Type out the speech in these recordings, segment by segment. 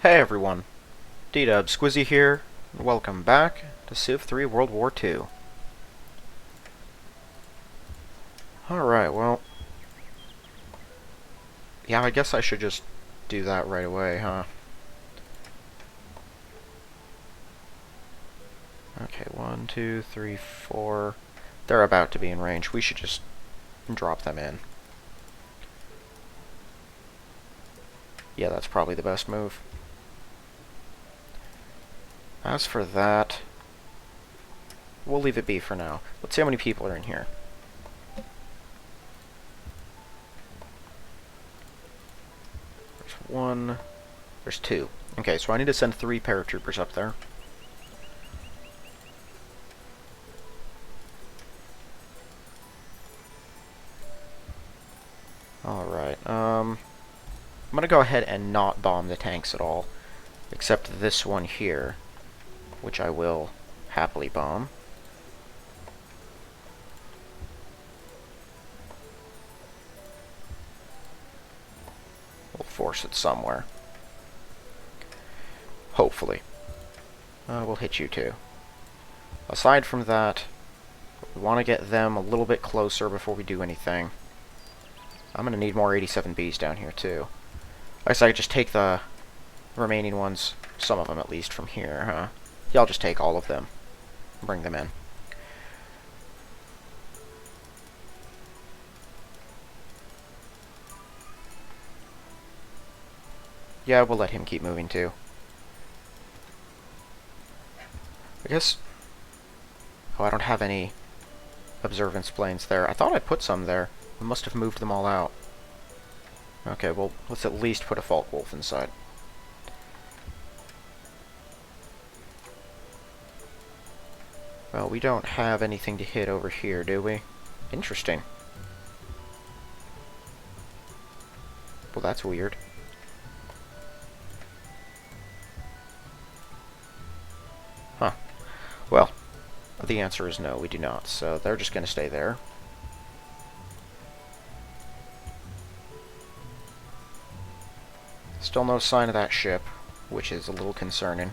Hey everyone, D-Dub Squizzy here, and welcome back to Civ 3 World War II. Alright, well, yeah, I guess I should just do that right away, huh? Okay, 1, 2, 3, 4. They're about to be in range. We should just drop them in. Yeah, that's probably the best move. As for that, we'll leave it be for now. Let's see how many people are in here. There's 1, there's 2. Okay, so I need to send 3 paratroopers up there. Alright, I'm gonna go ahead and not bomb the tanks at all, except this one here, which I will happily bomb. We'll force it somewhere. Hopefully. We'll hit you too. Aside from that, we want to get them a little bit closer before we do anything. I'm going to need more 87Bs down here too. I guess I could just take the remaining ones, some of them at least, from here, huh? Yeah, I'll just take all of them. Bring them in. Yeah, we'll let him keep moving too. I guess... Oh, I don't have any observance planes there. I thought I put some there. I must have moved them all out. Okay, well, let's at least put a Falkwolf inside. Well, we don't have anything to hit over here, do we? Interesting. Well, that's weird. Huh. Well, the answer is no, we do not. So they're just going to stay there. Still no sign of that ship, which is a little concerning.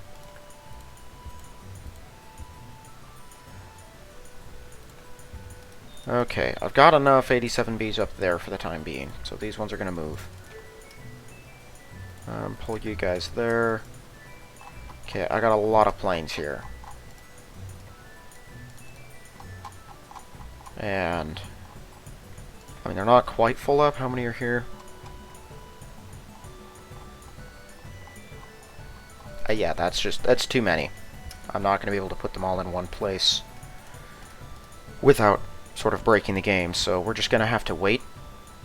Okay, I've got enough 87Bs up there for the time being, so these ones are going to move. Pull you guys there. Okay, I got a lot of planes here. And... I mean, they're not quite full up. How many are here? Yeah, that's too many. I'm not going to be able to put them all in one place without sort of breaking the game, so we're just going to have to wait,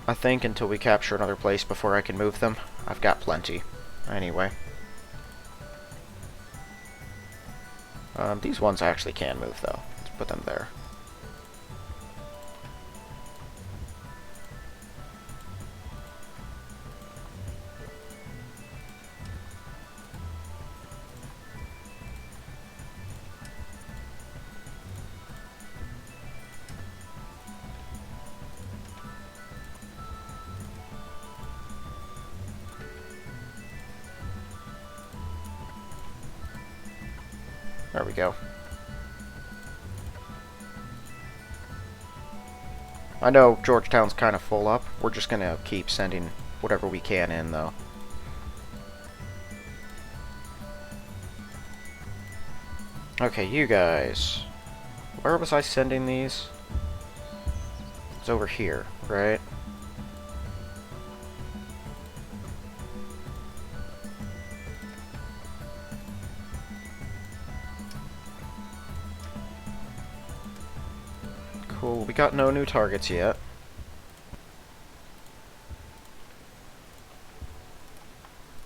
I think, until we capture another place before I can move them. I've got plenty. Anyway. These ones I actually can move, though. Let's put them there. There we go. I know Georgetown's kind of full up. We're just going to keep sending whatever we can in, though. Okay, you guys. Where was I sending these? It's over here, right? Cool, we got no new targets yet.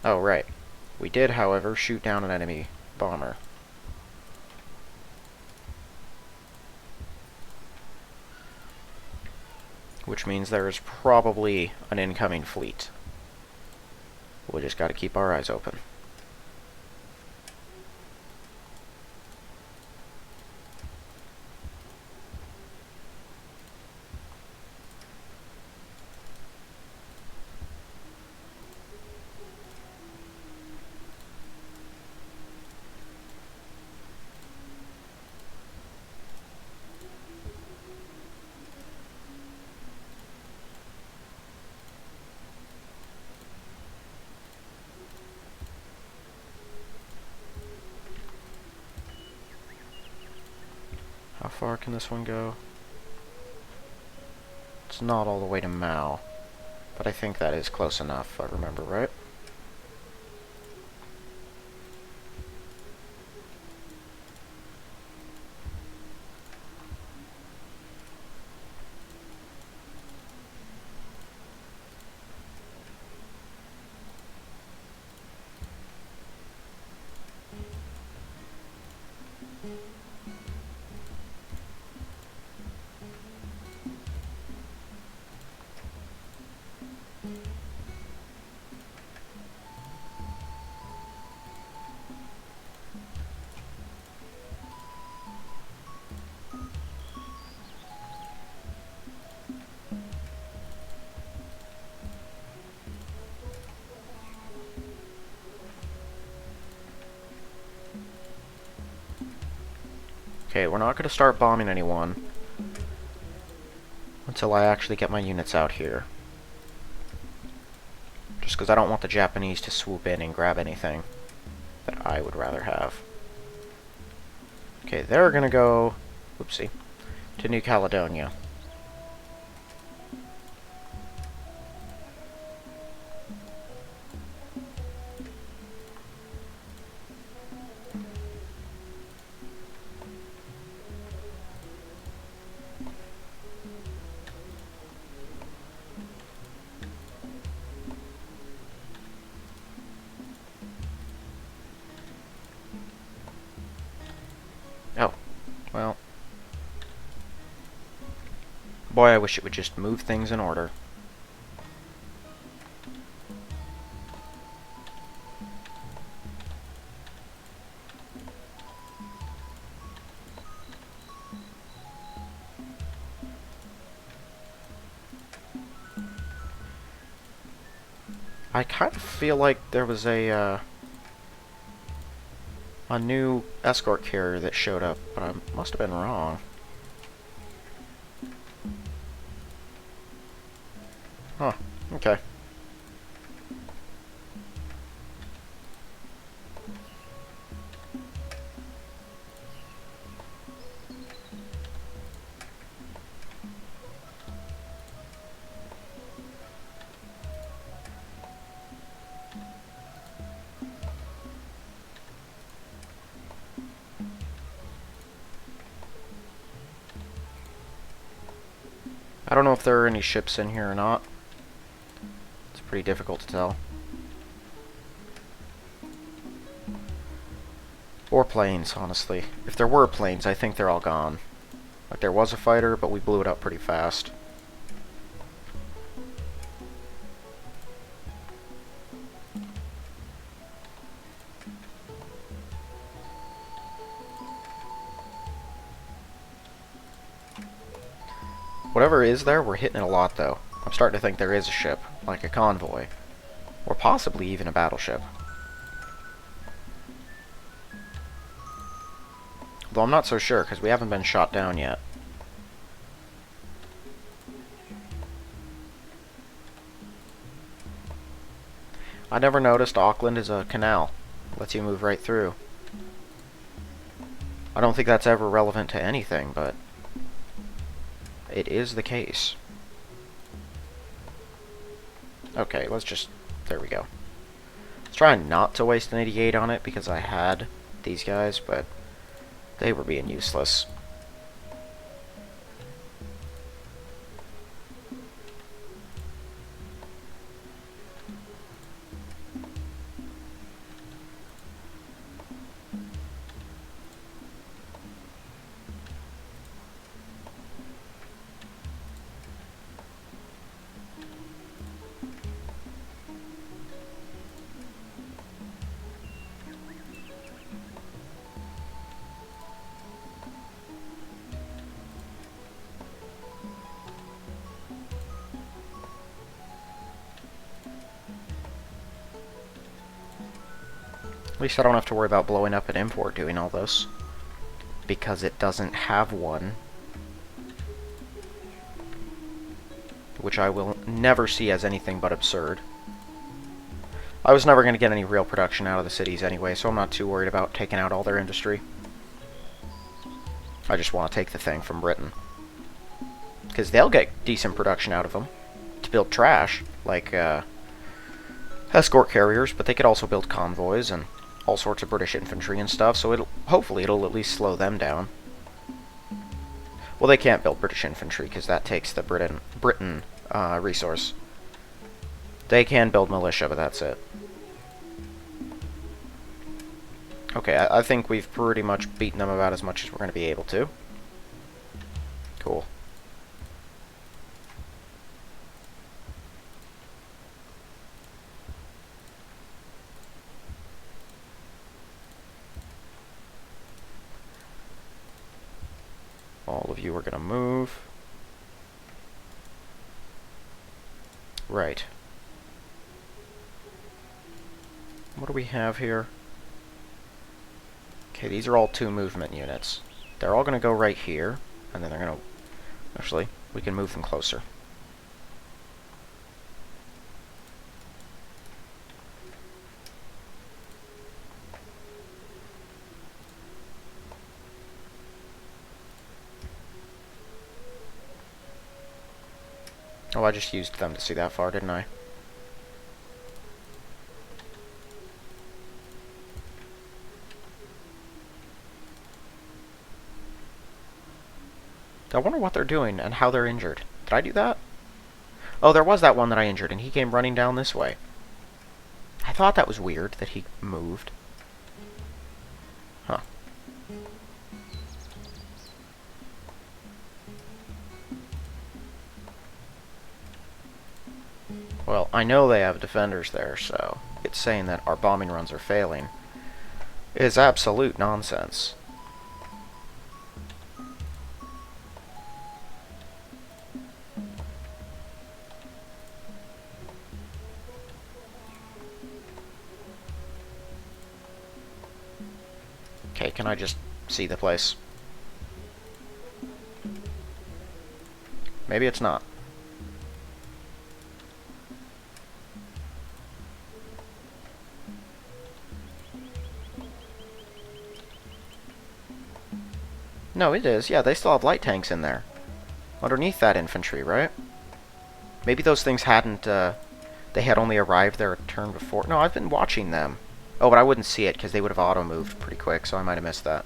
Oh, right. We did, however, shoot down an enemy bomber. Which means there is probably an incoming fleet. We just gotta keep our eyes open. far can this one go? It's not all the way to Mao, but I think that is close enough, if I remember right. Okay, we're not going to start bombing anyone until I actually get my units out here. Just because I don't want the Japanese to swoop in and grab anything that I would rather have. Okay, they're going to go, whoopsie, to New Caledonia. Oh, well. Boy, I wish it would just move things in order. I kind of feel like there was a new escort carrier that showed up, but I must have been wrong. Huh, okay. I don't know if there are any ships in here or not. It's pretty difficult to tell. Or planes, honestly. If there were planes, I think they're all gone. Like, there was a fighter, but we blew it up pretty fast. Whatever is there, we're hitting it a lot, though. I'm starting to think there is a ship, like a convoy. Or possibly even a battleship. Though I'm not so sure, because we haven't been shot down yet. I never noticed Auckland is a canal. Lets you move right through. I don't think that's ever relevant to anything, but it is the case. Okay, let's just... there we go. Let's try not to waste an 88 on it, because I had these guys, but they were being useless. At least I don't have to worry about blowing up an import doing all this. Because it doesn't have one. Which I will never see as anything but absurd. I was never going to get any real production out of the cities anyway, so I'm not too worried about taking out all their industry. I just want to take the thing from Britain. Because they'll get decent production out of them to build trash, like escort carriers, but they could also build convoys and all sorts of British infantry and stuff, so hopefully it'll at least slow them down. Well, they can't build British infantry, because that takes the Britain resource. They can build militia, but that's it. Okay, I think we've pretty much beaten them about as much as we're going to be able to. Cool. All of you are going to move. Right. What do we have here? Okay, these are all 2 movement units. They're all going to go right here, and then they're going to... Actually, we can move them closer. Oh, I just used them to see that far, didn't I? I wonder what they're doing and how they're injured. Did I do that? Oh, there was that one that I injured, and he came running down this way. I thought that was weird, that he moved. Huh. Well, I know they have defenders there, so it's saying that our bombing runs are failing is absolute nonsense. Okay, can I just see the place? Maybe it's not. No, it is. Yeah, they still have light tanks in there. Underneath that infantry, right? Maybe those things hadn't, they had only arrived there a turn before. No, I've been watching them. Oh, but I wouldn't see it, because they would have auto-moved pretty quick, so I might have missed that.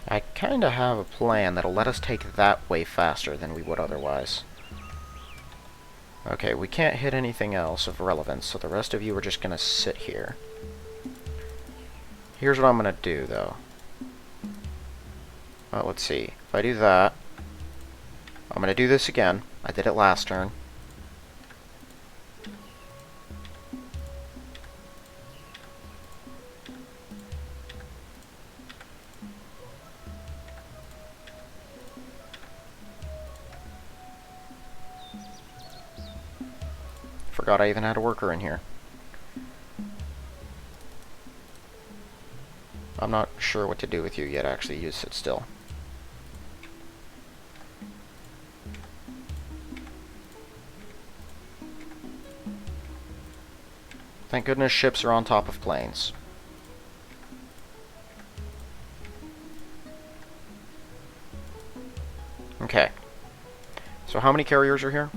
I kind of have a plan that'll let us take that way faster than we would otherwise. Okay, we can't hit anything else of relevance, so the rest of you are just going to sit here. Here's what I'm going to do, though. Well, let's see. If I do that, I'm going to do this again. I did it last turn. Forgot I even had a worker in here. I'm not sure what to do with you yet, actually. You sit still. Thank goodness ships are on top of planes. Okay. So how many carriers are here?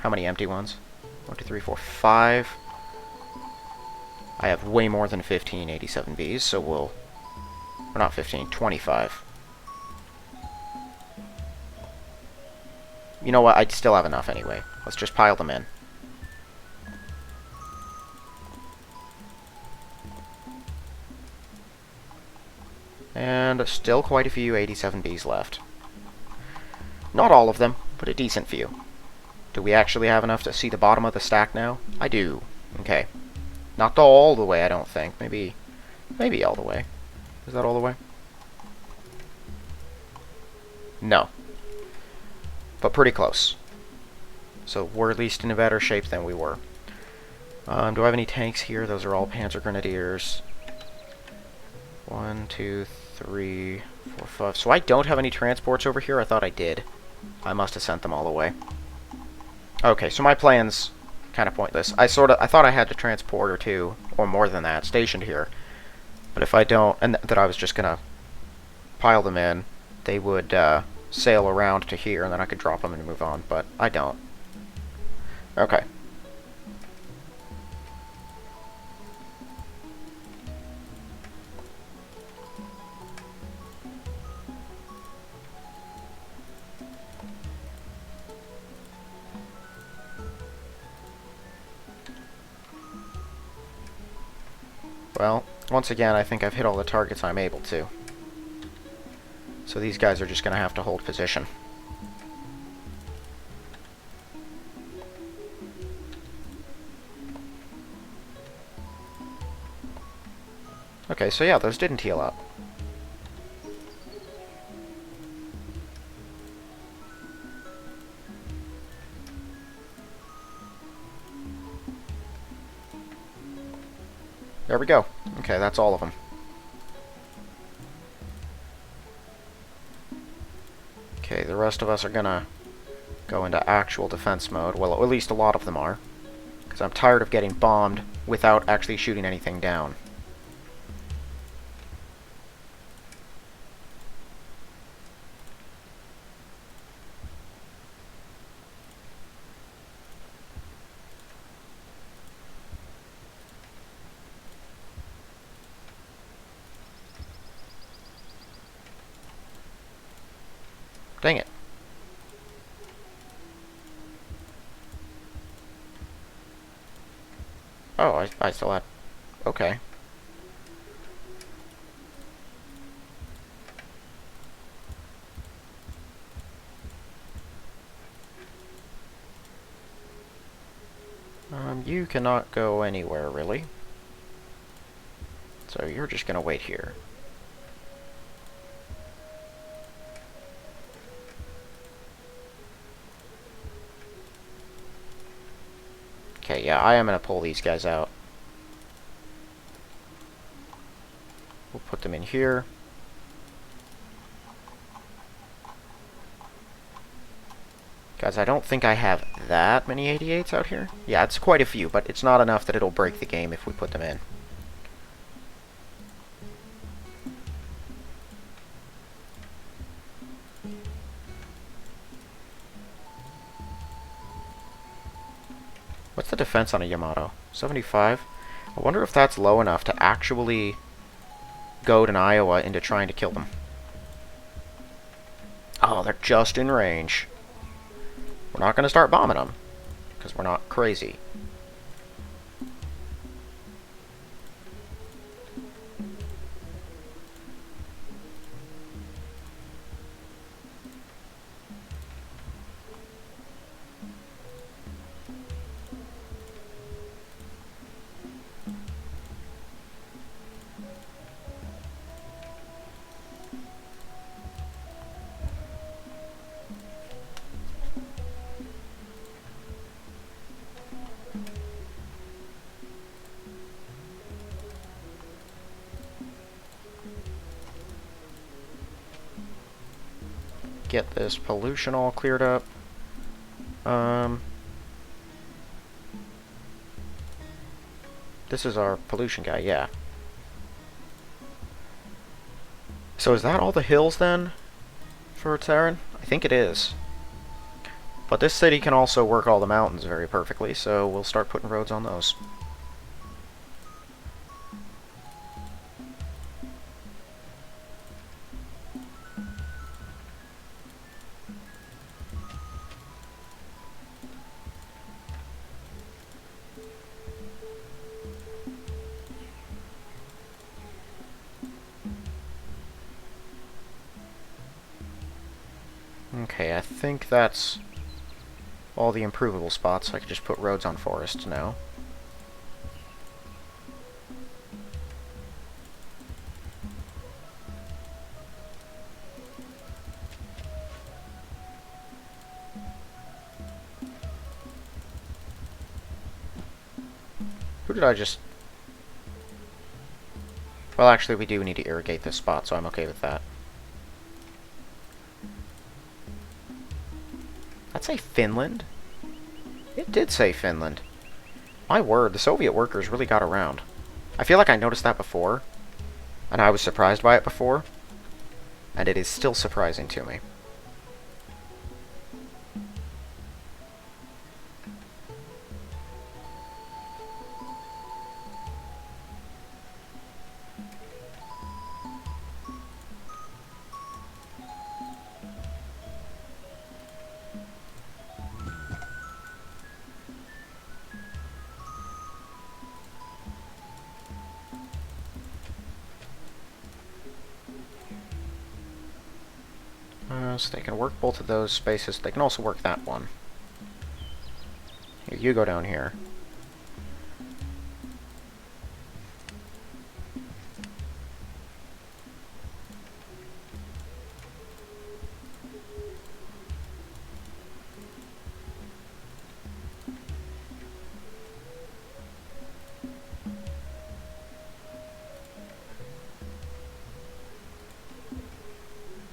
How many empty ones? 1, 2, 3, 4, 5. I have way more than 15 87Bs, so we'll... Or not 15, 25. You know what? I'd still have enough anyway. Let's just pile them in. And still quite a few 87Bs left. Not all of them, but a decent few. Do we actually have enough to see the bottom of the stack now? I do. Okay. Not all the way, I don't think. Maybe all the way. Is that all the way? No. But pretty close. So we're at least in a better shape than we were. Do I have any tanks here? Those are all Panzer Grenadiers. 1, 2, 3, 4, 5. So I don't have any transports over here. I thought I did. I must have sent them all away. Okay, so my plan's kind of pointless. I thought I had a transport or two, or more than that, stationed here. But if I don't, and that I was just gonna pile them in, they would sail around to here, and then I could drop them and move on, but I don't. Okay. Well, once again, I think I've hit all the targets I'm able to. So these guys are just going to have to hold position. Okay, so yeah, those didn't heal up. There we go. Okay, that's all of them. Okay, the rest of us are gonna go into actual defense mode. Well, at least a lot of them are. Because I'm tired of getting bombed without actually shooting anything down. Dang it. Oh, I still had... Okay. You cannot go anywhere, really. So you're just gonna wait here. Okay, yeah, I am gonna pull these guys out. We'll put them in here. Guys, I don't think I have that many 88s out here. Yeah, it's quite a few, but it's not enough that it'll break the game if we put them in. What's the defense on a Yamato? 75? I wonder if that's low enough to actually goad an Iowa into trying to kill them. Oh, they're just in range. We're not going to start bombing them, because we're not crazy. Get this pollution all cleared up. This is our pollution guy, yeah. So is that all the hills then for Terran? I think it is. But this city can also work all the mountains very perfectly, so we'll start putting roads on those. Okay, I think that's all the improvable spots. I could just put roads on forests now. Who did I just... Well, actually, we do need to irrigate this spot, so I'm okay with that. That say Finland? It did say Finland. My word, the Soviet workers really got around. I feel like I noticed that before, and I was surprised by it before, and it is still surprising to me. So they can work both of those spaces. They can also work that one. Here, you go down here.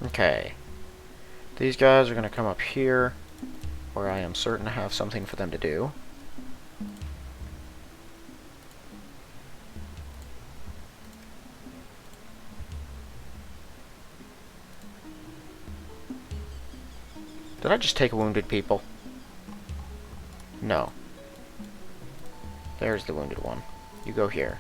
Okay. These guys are going to come up here, where I am certain to have something for them to do. Did I just take wounded people? No. There's the wounded one. You go here.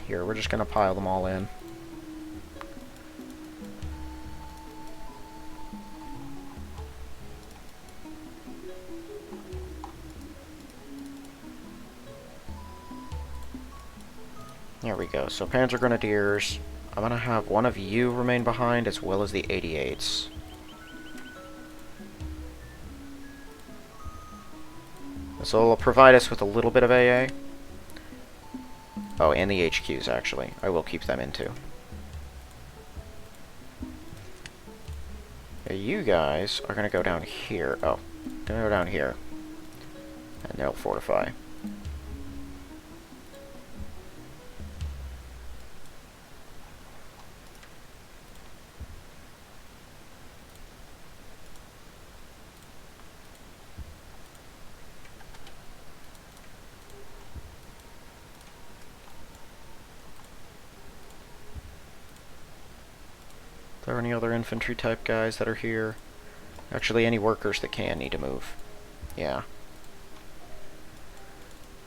Here, we're just going to pile them all in. There we go. So Panzer Grenadiers. I'm going to have one of you remain behind as well as the 88s. So it'll provide us with a little bit of AA. Oh, and the HQs, actually. I will keep them in, too. You guys are going to go down here. Oh, going to go down here. And they'll fortify. Are there any other infantry type guys that are here? Actually, any workers that can need to move. Yeah.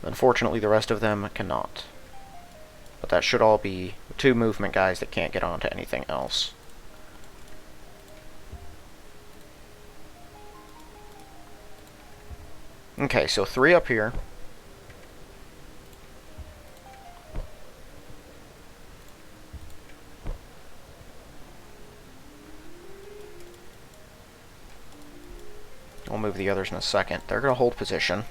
Unfortunately, the rest of them cannot. But that should all be 2 movement guys that can't get onto anything else. Okay, so 3 up here. We'll move the others in a second. They're going to hold position.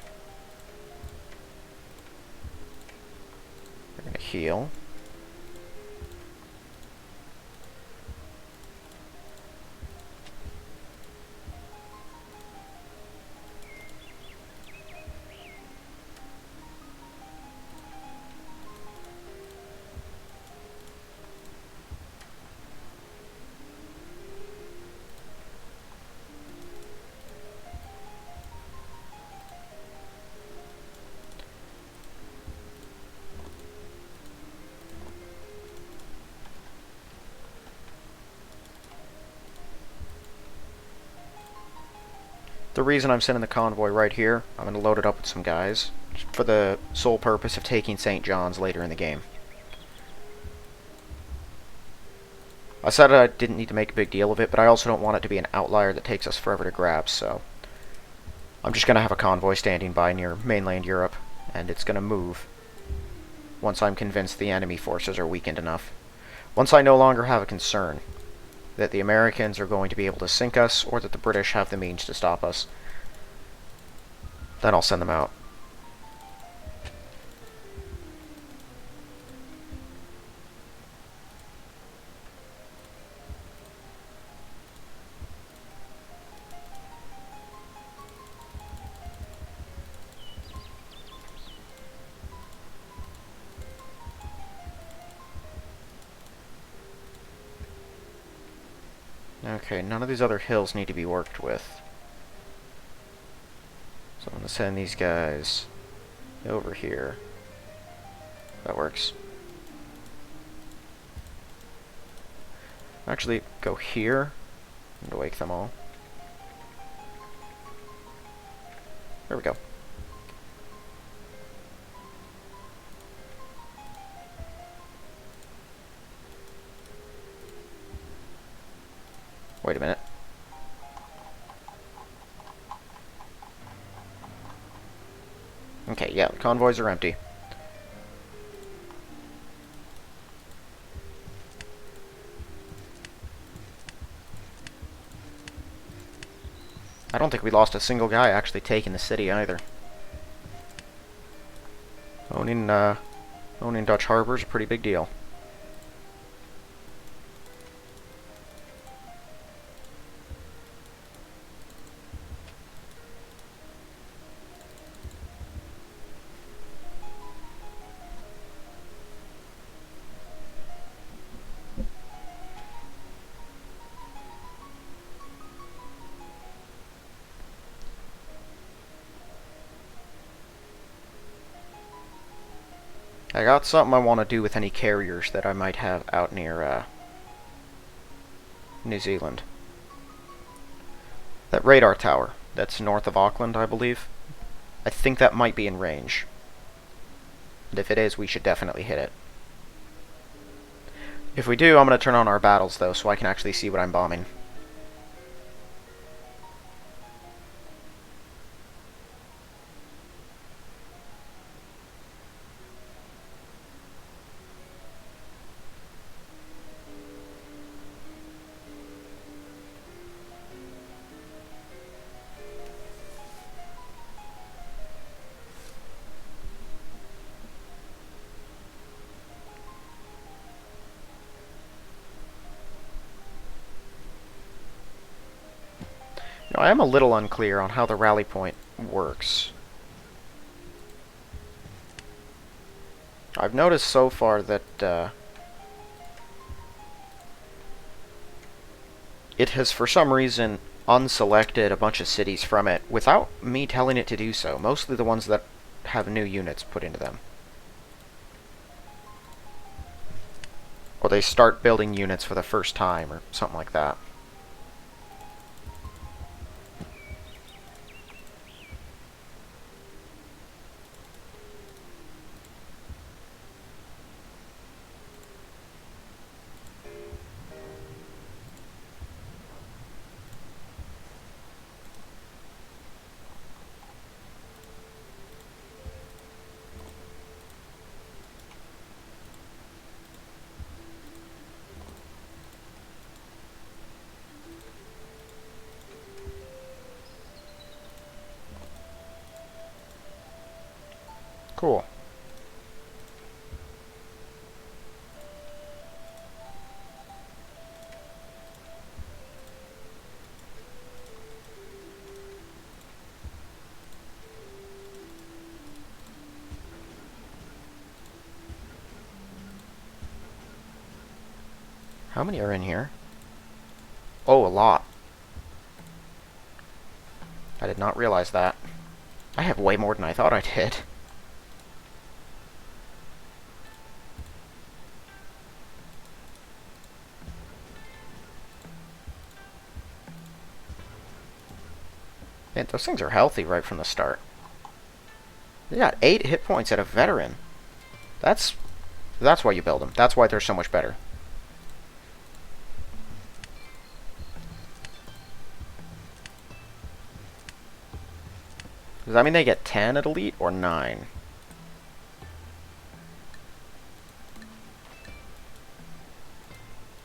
They're going to heal. The reason I'm sending the convoy right here, I'm going to load it up with some guys, for the sole purpose of taking St. John's later in the game. I said I didn't need to make a big deal of it, but I also don't want it to be an outlier that takes us forever to grab, so I'm just going to have a convoy standing by near mainland Europe, and it's going to move once I'm convinced the enemy forces are weakened enough. Once I no longer have a concern that the Americans are going to be able to sink us, or that the British have the means to stop us, then I'll send them out. Okay, none of these other hills need to be worked with. So I'm going to send these guys over here. That works. Actually, go here and wake them all. There we go. Wait a minute. Okay, yeah, the convoys are empty. I don't think we lost a single guy actually taking the city either. Owning Dutch Harbor is a pretty big deal. I got something I want to do with any carriers that I might have out near New Zealand. That radar tower that's north of Auckland, I believe. I think that might be in range. And if it is, we should definitely hit it. If we do, I'm going to turn on our battles, though, so I can actually see what I'm bombing. Now, I am a little unclear on how the rally point works. I've noticed so far that it has, for some reason, unselected a bunch of cities from it without me telling it to do so. Mostly the ones that have new units put into them. Or they start building units for the first time, or something like that. Cool. How many are in here? Oh, a lot. I did not realize that. I have way more than I thought I did. Man, those things are healthy right from the start. They got 8 hit points at a veteran. That's why you build them. That's why they're so much better. Does that mean they get 10 at elite or 9?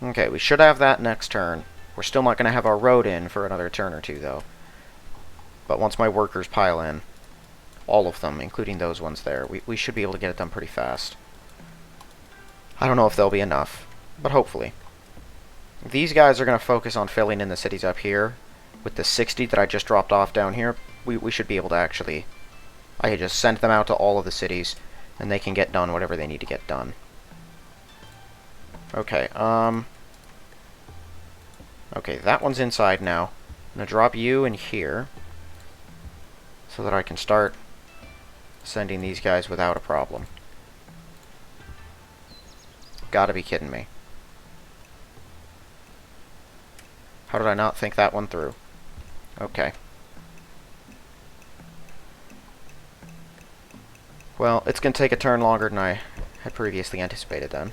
Okay, we should have that next turn. We're still not going to have our road in for another turn or two, though. But once my workers pile in, all of them, including those ones there, we should be able to get it done pretty fast. I don't know if there'll be enough, but hopefully. These guys are going to focus on filling in the cities up here. With the 60 that I just dropped off down here, we should be able to actually... I just sent them out to all of the cities, and they can get done whatever they need to get done. Okay, Okay, that one's inside now. I'm going to drop you in here so that I can start sending these guys without a problem. Gotta be kidding me. How did I not think that one through? Okay. Well, it's going to take a turn longer than I had previously anticipated then.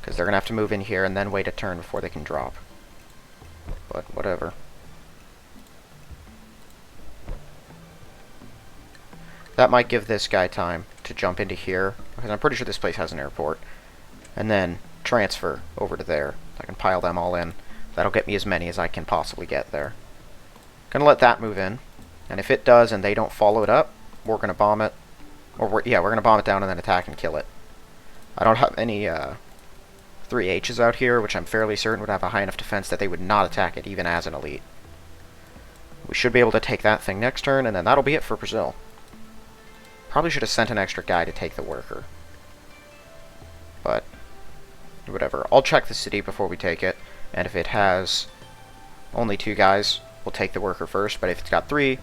Because they're going to have to move in here and then wait a turn before they can drop. But whatever. That might give this guy time to jump into here, because I'm pretty sure this place has an airport. And then transfer over to there. I can pile them all in. That'll get me as many as I can possibly get there. Gonna let that move in. And if it does and they don't follow it up, we're gonna bomb it. Or we're gonna bomb it down and then attack and kill it. I don't have any 3Hs out here, which I'm fairly certain would have a high enough defense that they would not attack it, even as an elite. We should be able to take that thing next turn, and then that'll be it for Brazil. Probably should have sent an extra guy to take the worker. But whatever. I'll check the city before we take it, and if it has only 2 guys, we'll take the worker first, but if it's got 3,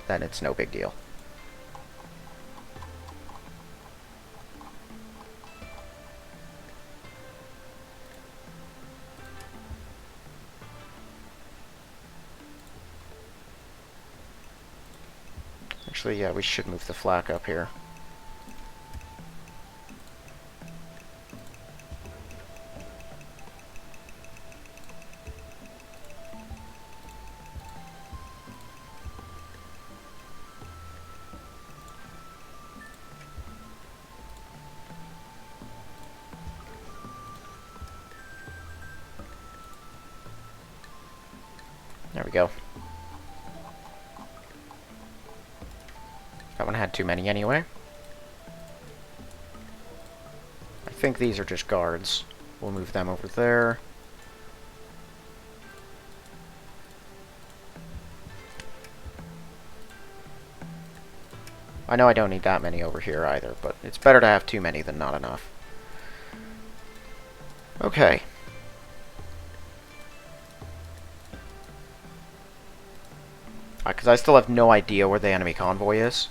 then it's no big deal. Actually, yeah, we should move the flak up here. There we go. That one had too many anyway. I think these are just guards. We'll move them over there. I know I don't need that many over here either, but it's better to have too many than not enough. Okay. Because I still have no idea where the enemy convoy is.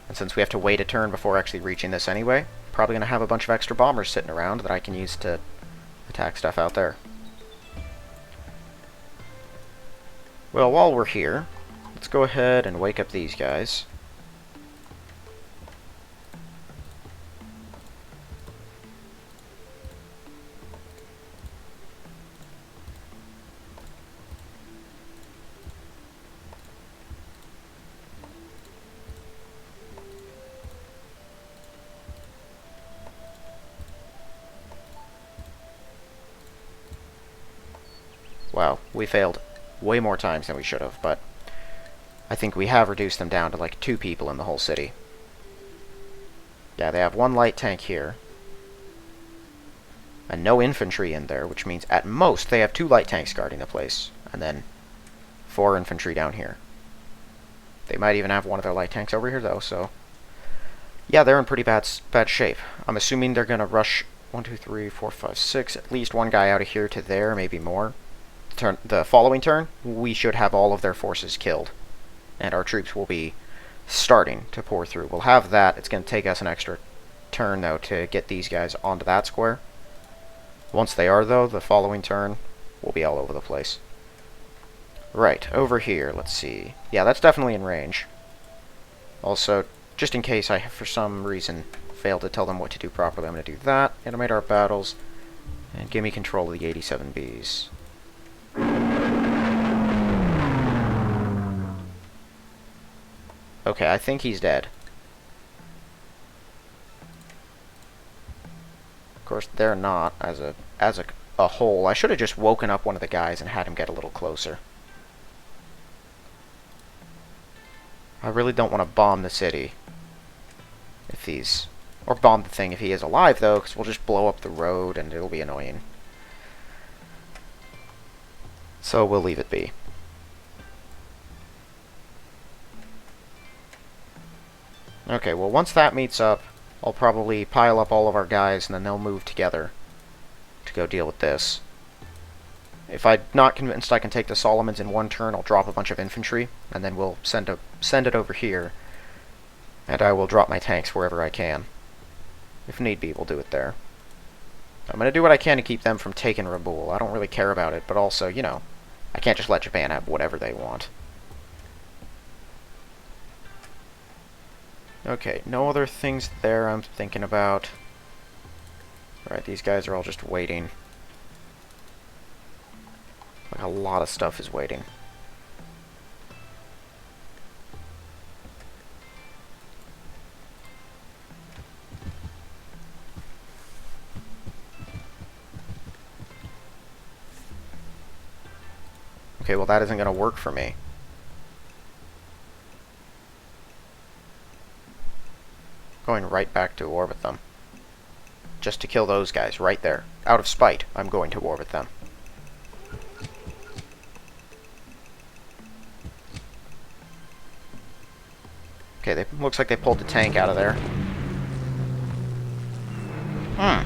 And since we have to wait a turn before actually reaching this anyway, probably going to have a bunch of extra bombers sitting around that I can use to attack stuff out there. Well, while we're here, let's go ahead and wake up these guys. Wow, we failed way more times than we should have, but I think we have reduced them down to like 2 people in the whole city. Yeah, they have 1 light tank here. And no infantry in there, which means at most they have 2 light tanks guarding the place. And then 4 infantry down here. They might even have one of their light tanks over here though, so... yeah, they're in pretty bad shape. I'm assuming they're gonna rush 1, 2, 3, 4, 5, 6, at least 1 guy out of here to there, maybe more. The following turn, we should have all of their forces killed. And our troops will be starting to pour through. We'll have that. It's going to take us an extra turn, though, to get these guys onto that square. Once they are, though, the following turn, we'll be all over the place. Right, over here, let's see. Yeah, that's definitely in range. Also, just in case I, for some reason, failed to tell them what to do properly, I'm going to do that, animate our battles, and give me control of the 87Bs. Okay, I think he's dead. Of course, they're not, as a whole. I should have just woken up one of the guys and had him get a little closer. I really don't want to bomb the city. If he's... or bomb the thing if he is alive, though, because we'll just blow up the road and it'll be annoying. So we'll leave it be. Okay, well once that meets up, I'll probably pile up all of our guys and then they'll move together to go deal with this. If I'm not convinced I can take the Solomons in one turn, I'll drop a bunch of infantry, and then we'll send it over here, and I will drop my tanks wherever I can. If need be, we'll do it there. I'm going to do what I can to keep them from taking Rabaul. I don't really care about it, but also, you know, I can't just let Japan have whatever they want. Okay, no other things there I'm thinking about. Alright, these guys are all just waiting. Like, a lot of stuff is waiting. Okay, well that isn't going to work for me. Going right back to orbit them. Just to kill those guys right there. Out of spite, I'm going to orbit them. Okay, looks like they pulled the tank out of there. Well,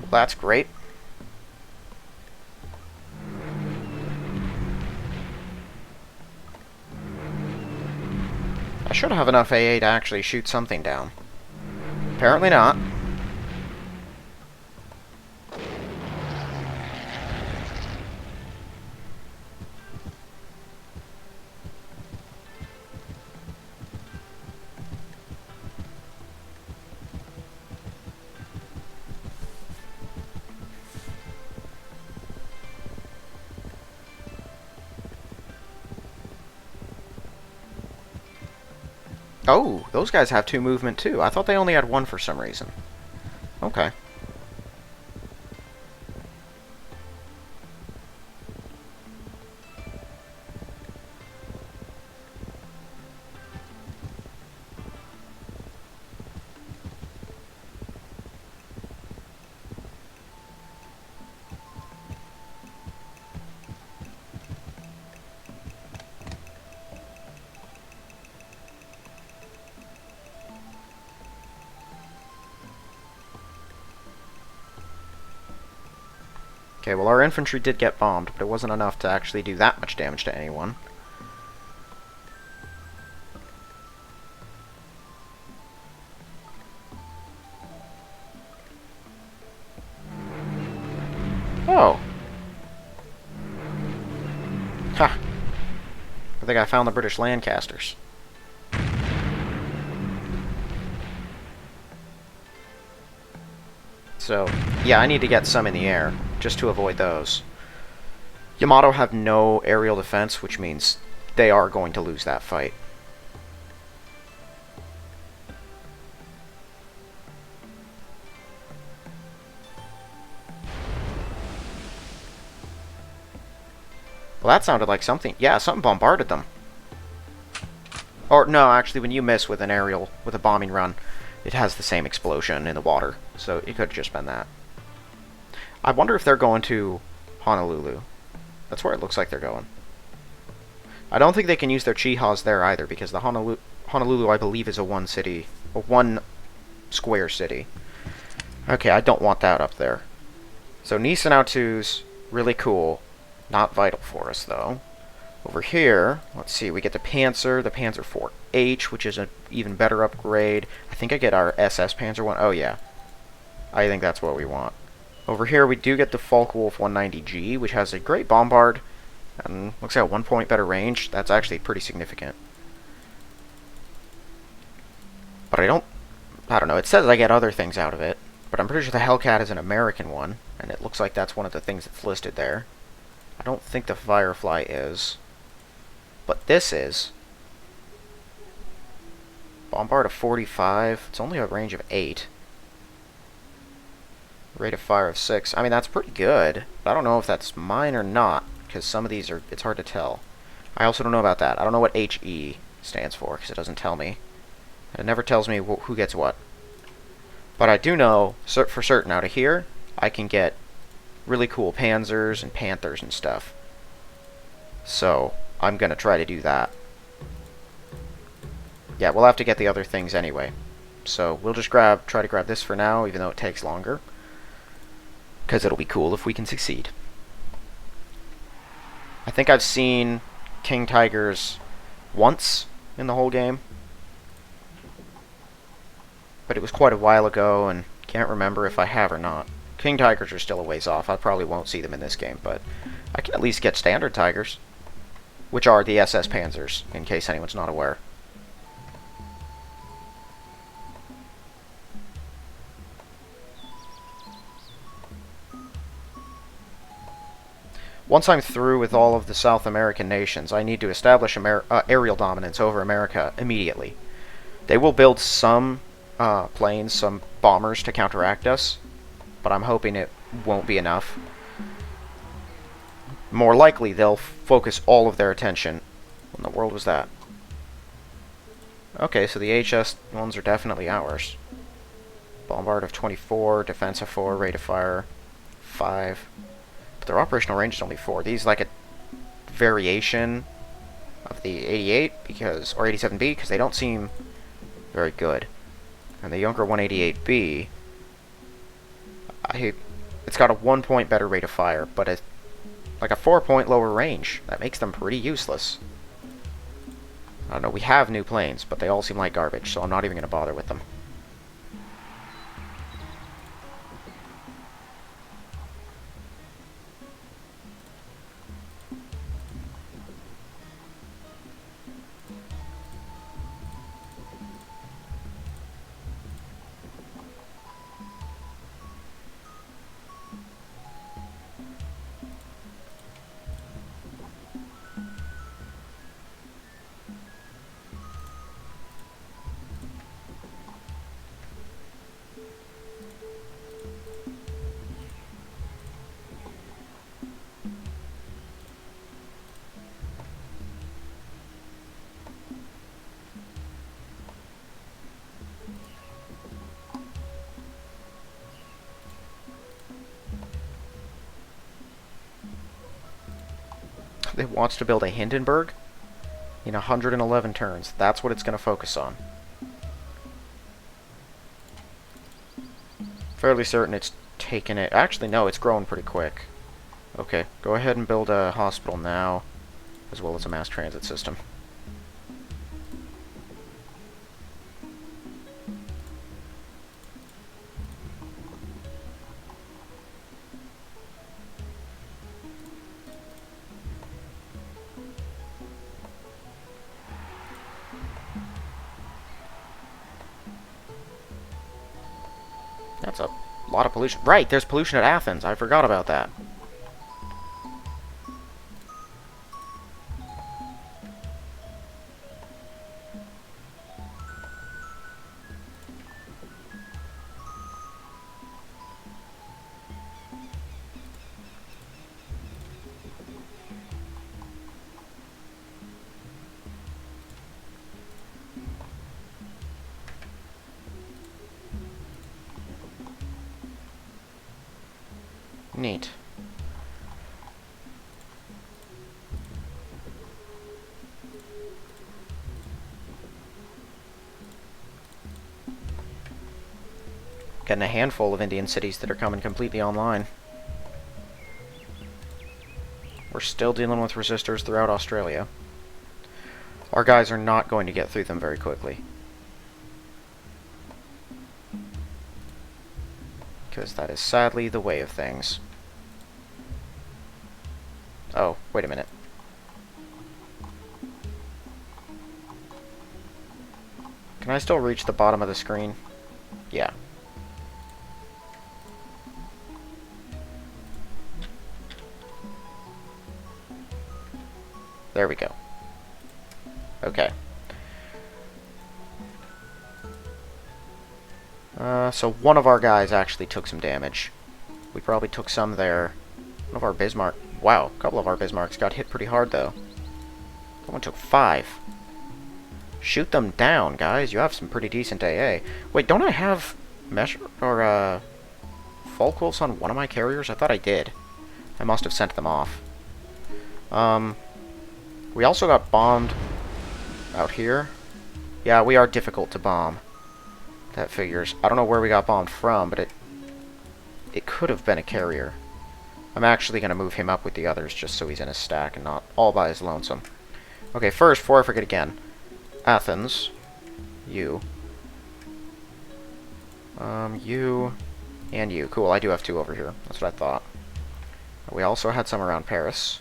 that's great. I should have enough AA to actually shoot something down. Apparently not. Oh, those guys have 2 movement too. I thought they only had 1 for some reason. Okay. Okay, well our infantry did get bombed, but it wasn't enough to actually do that much damage to anyone. Oh. Ha. I think I found the British Lancasters. So, yeah, I need to get some in the air, just to avoid those. Yamato have no aerial defense, which means they are going to lose that fight. Well, that sounded like something. Yeah, something bombarded them. Or, no, actually, when you miss with an aerial, with a bombing run, it has the same explosion in the water. So it could have just been that. I wonder if they're going to Honolulu. That's where it looks like they're going. I don't think they can use their Chihas there either, because the Honolulu, I believe, is a one square city. Okay, I don't want that up there. So Nisanautu's really cool. Not vital for us, though. Over here, let's see, we get the Panzer 4H, which is an even better upgrade. I think I get our SS Panzer one. Oh, yeah. I think that's what we want. Over here, we do get the Focke-Wulf 190G, which has a great bombard, and looks like a 1 point better range. That's actually pretty significant. But I don't know, it says I get other things out of it, but I'm pretty sure the Hellcat is an American one, and it looks like that's one of the things that's listed there. I don't think the Firefly is. But this is. Bombard of 45. It's only a range of 8. Rate of fire of 6. I mean, that's pretty good. But I don't know if that's mine or not, because some of these are, it's hard to tell. I also don't know about that. I don't know what HE stands for, because it doesn't tell me. It never tells me who gets what. But I do know, for certain, out of here, I can get really cool Panzers and Panthers and stuff. So, I'm going to try to do that. Yeah, we'll have to get the other things anyway. So, we'll just try to grab this for now, even though it takes longer. because it'll be cool if we can succeed. I think I've seen King Tigers once in the whole game, but it was quite a while ago, and can't remember if I have or not. King Tigers are still a ways off. I probably won't see them in this game, but I can at least get Standard Tigers, which are the SS Panzers, in case anyone's not aware. Once I'm through with all of the South American nations, I need to establish aerial dominance over America immediately. They will build some planes, some bombers to counteract us, but I'm hoping it won't be enough. More likely, they'll focus all of their attention. What in the world was that? Okay, so the HS ones are definitely ours. Bombard of 24, defense of 4, rate of fire 5. But their operational range is only 4. These like a variation of the 88 because, or 87B, because they don't seem very good. And the younger 188B, it's got a 1 point better rate of fire, but it's like a 4 point lower range. That makes them pretty useless. I don't know, we have new planes, but they all seem like garbage, so I'm not even going to bother with them. It wants to build a Hindenburg in 111 turns. That's what it's going to focus on. Fairly certain it's taken it. Actually, no, it's growing pretty quick. Okay, go ahead and build a hospital now, as well as a mass transit system. That's a lot of pollution. Right, there's pollution at Athens. I forgot about that. Neat. Getting a handful of Indian cities that are coming completely online. We're still dealing with resistors throughout Australia. Our guys are not going to get through them very quickly. Because that is sadly the way of things. Oh, wait a minute. Can I still reach the bottom of the screen? Yeah. There we go. Okay. So one of our guys actually took some damage. We probably took some there. One of our Bismarck... Wow, a couple of our Bismarcks got hit pretty hard, though. That one took 5. Shoot them down, guys. You have some pretty decent AA. Wait, don't I have measure or Folkwolves on one of my carriers? I thought I did. I must have sent them off. We also got bombed out here. Yeah, we are difficult to bomb. That figures. I don't know where we got bombed from, but it it could have been a carrier. I'm actually going to move him up with the others just so he's in a stack and not all by his lonesome. Okay, first, before I forget again, Athens, you, you, and you. Cool, I do have 2 over here. That's what I thought. We also had some around Paris.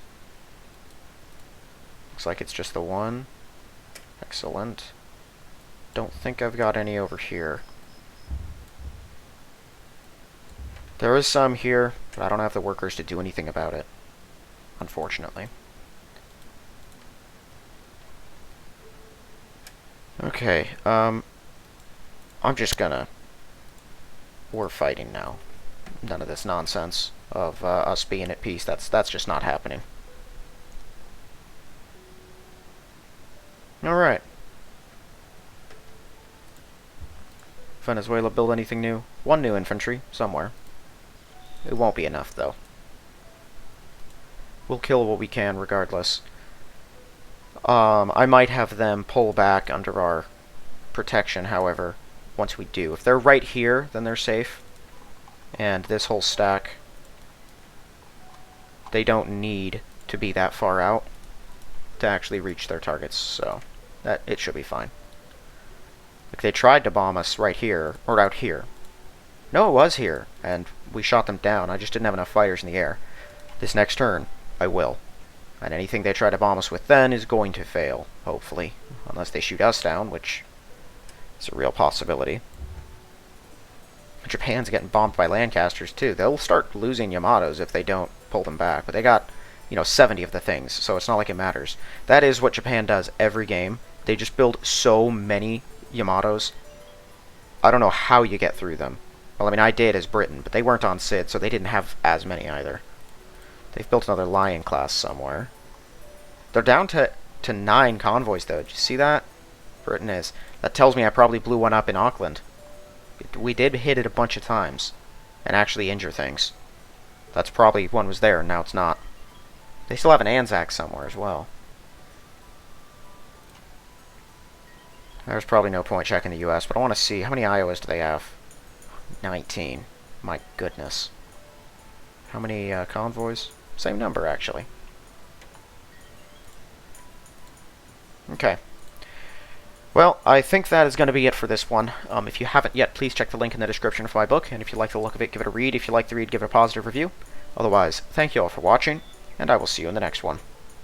Looks like it's just the one. Excellent. Don't think I've got any over here. There is some here, but I don't have the workers to do anything about it, unfortunately. Okay, I'm just gonna... We're fighting now. None of this nonsense of us being at peace. That's just not happening. Alright. Venezuela build anything new? 1 new infantry, somewhere. It won't be enough, though. We'll kill what we can, regardless. I might have them pull back under our protection, however, once we do. If they're right here, then they're safe. And this whole stack, they don't need to be that far out to actually reach their targets, so it should be fine. Like, they tried to bomb us right here, or out here. No, it was here, and we shot them down. I just didn't have enough fighters in the air. This next turn, I will. And anything they try to bomb us with then is going to fail, hopefully. Unless they shoot us down, which is a real possibility. Japan's getting bombed by Lancasters, too. They'll start losing Yamatos if they don't pull them back. But they got, 70 of the things, so it's not like it matters. That is what Japan does every game. They just build so many Yamatos. I don't know how you get through them. Well, I mean, I did as Britain, but they weren't on Sid, so they didn't have as many either. They've built another Lion class somewhere. They're down to 9 convoys, though. Did you see that? Britain is. That tells me I probably blew one up in Auckland. We did hit it a bunch of times and actually injure things. That's probably one was there, and now it's not. They still have an Anzac somewhere as well. There's probably no point checking the U.S., but I want to see, how many Iowas do they have? 19. My goodness. How many convoys? Same number, actually. Okay. Well, I think that is going to be it for this one. If you haven't yet, please check the link in the description for my book, and if you like the look of it, give it a read. If you like the read, give it a positive review. Otherwise, thank you all for watching, and I will see you in the next one.